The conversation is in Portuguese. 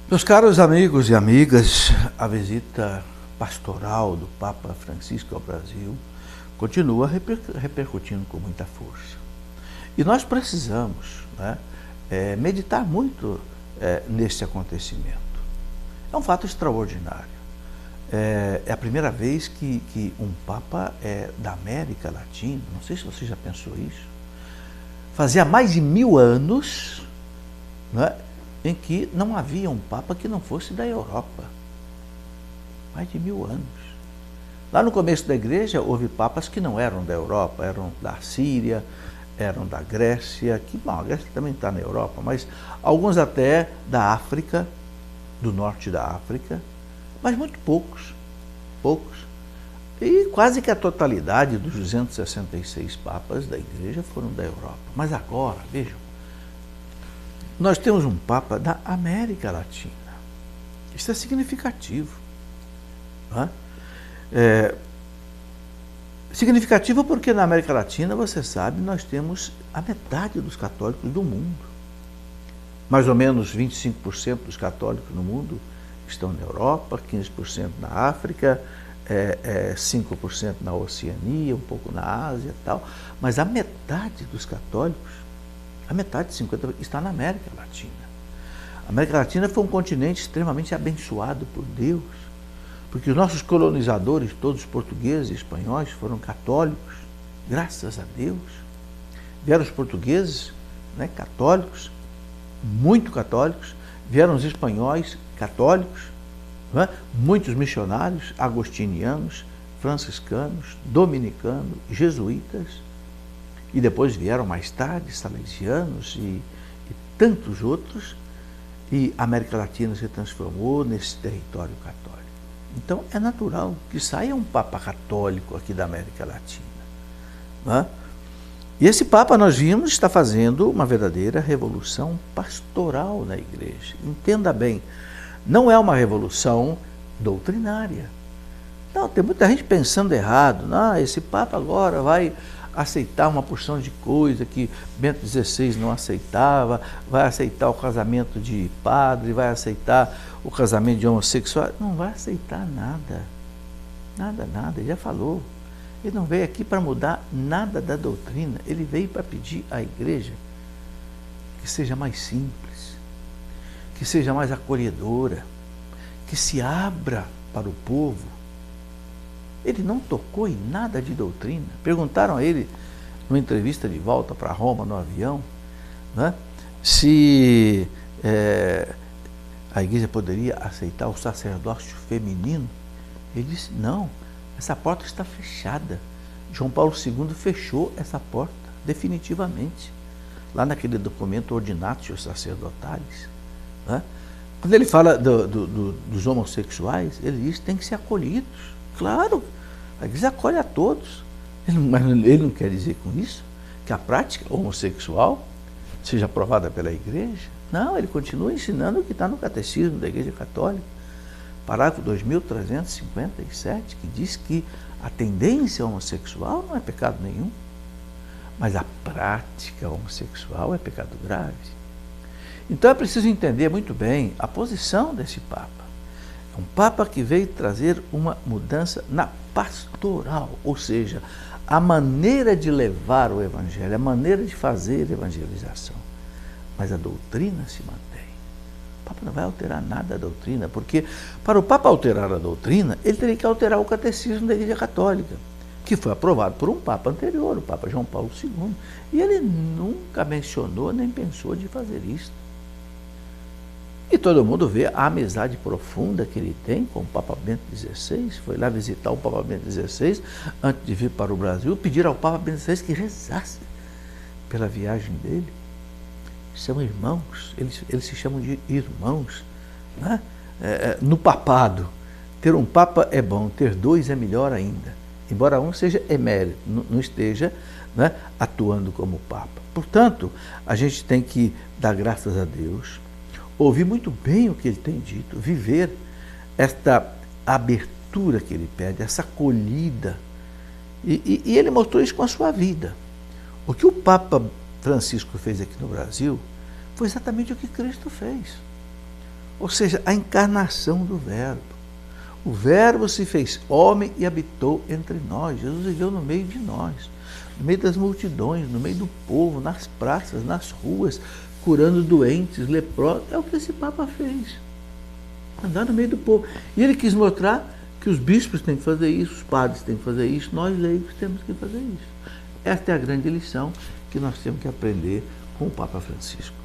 Meus caros amigos e amigas, a visita pastoral do Papa Francisco ao Brasil continua repercutindo com muita força. E nós precisamos, meditar muito nesse acontecimento. É um fato extraordinário. É a primeira vez que um Papa é da América Latina, não sei se você já pensou isso. Fazia mais de 1000 anos, em que não havia um Papa que não fosse da Europa. Mais de 1000 anos. Lá no começo da igreja, houve papas que não eram da Europa, eram da Síria, eram da Grécia, a Grécia também está na Europa, mas alguns até da África, do norte da África, mas muito poucos. E quase que a totalidade dos 266 papas da igreja foram da Europa. Mas agora, vejam, nós temos um Papa da América Latina. Isso é significativo. Significativo porque na América Latina, você sabe, nós temos a metade dos católicos do mundo. Mais ou menos 25% dos católicos no mundo estão na Europa, 15% na África, 5% na Oceania, um pouco na Ásia e tal. Mas a metade dos católicos, a metade de 50% está na América Latina. A América Latina foi um continente extremamente abençoado por Deus, porque os nossos colonizadores, todos portugueses e espanhóis, foram católicos, graças a Deus. Vieram os portugueses, católicos, muito católicos, vieram os espanhóis, católicos, muitos missionários, agostinianos, franciscanos, dominicanos, jesuítas, e depois vieram mais tarde salesianos e tantos outros, e a América Latina se transformou nesse território católico. Então é natural que saia um Papa católico aqui da América Latina. E esse Papa, nós vimos, está fazendo uma verdadeira revolução pastoral na igreja. Entenda bem, não é uma revolução doutrinária. Não, tem muita gente pensando errado. Esse Papa agora vai aceitar uma porção de coisa que Bento XVI não aceitava, vai aceitar o casamento de padre, vai aceitar o casamento de homossexual. Não vai aceitar nada. Nada, ele já falou. Ele não veio aqui para mudar nada da doutrina, ele veio para pedir à igreja que seja mais simples, que seja mais acolhedora, que se abra para o povo. Ele não tocou em nada de doutrina. Perguntaram a ele, numa entrevista de volta para Roma, no avião, se a igreja poderia aceitar o sacerdócio feminino. Ele disse, não, essa porta está fechada. João Paulo II fechou essa porta, definitivamente, lá naquele documento Ordinatio Sacerdotalis. Quando ele fala dos homossexuais, ele diz que tem que ser acolhidos. Claro, a igreja acolhe a todos. Mas ele não quer dizer com isso que a prática homossexual seja aprovada pela igreja. Não, ele continua ensinando o que está no Catecismo da Igreja Católica, parágrafo 2357, que diz que a tendência homossexual não é pecado nenhum, mas a prática homossexual é pecado grave. Então é preciso entender muito bem a posição desse Papa. É um Papa que veio trazer uma mudança na pastoral, ou seja, a maneira de levar o Evangelho, a maneira de fazer evangelização. Mas a doutrina se mantém. O Papa não vai alterar nada da doutrina, porque para o Papa alterar a doutrina, ele teria que alterar o catecismo da Igreja Católica, que foi aprovado por um Papa anterior, o Papa João Paulo II. E ele nunca mencionou nem pensou de fazer isso. E todo mundo vê a amizade profunda que ele tem com o Papa Bento XVI. Foi lá visitar o Papa Bento XVI antes de vir para o Brasil, pedir ao Papa Bento XVI que rezasse pela viagem dele. São irmãos, eles se chamam de irmãos. No papado, ter um Papa é bom, ter dois é melhor ainda. Embora um seja emérito, não esteja atuando como Papa. Portanto, a gente tem que dar graças a Deus, ouvir muito bem o que ele tem dito, viver esta abertura que ele pede, essa acolhida E ele mostrou isso com a sua vida. O que o Papa Francisco fez aqui no Brasil foi exatamente o que Cristo fez. Ou seja, a encarnação do Verbo. O Verbo se fez homem e habitou entre nós. Jesus viveu no meio de nós, no meio das multidões, no meio do povo, nas praças, nas ruas, curando doentes, leprosos. É o que esse Papa fez. Andar no meio do povo. E ele quis mostrar que os bispos têm que fazer isso, os padres têm que fazer isso, nós leigos temos que fazer isso. Esta é a grande lição que nós temos que aprender com o Papa Francisco.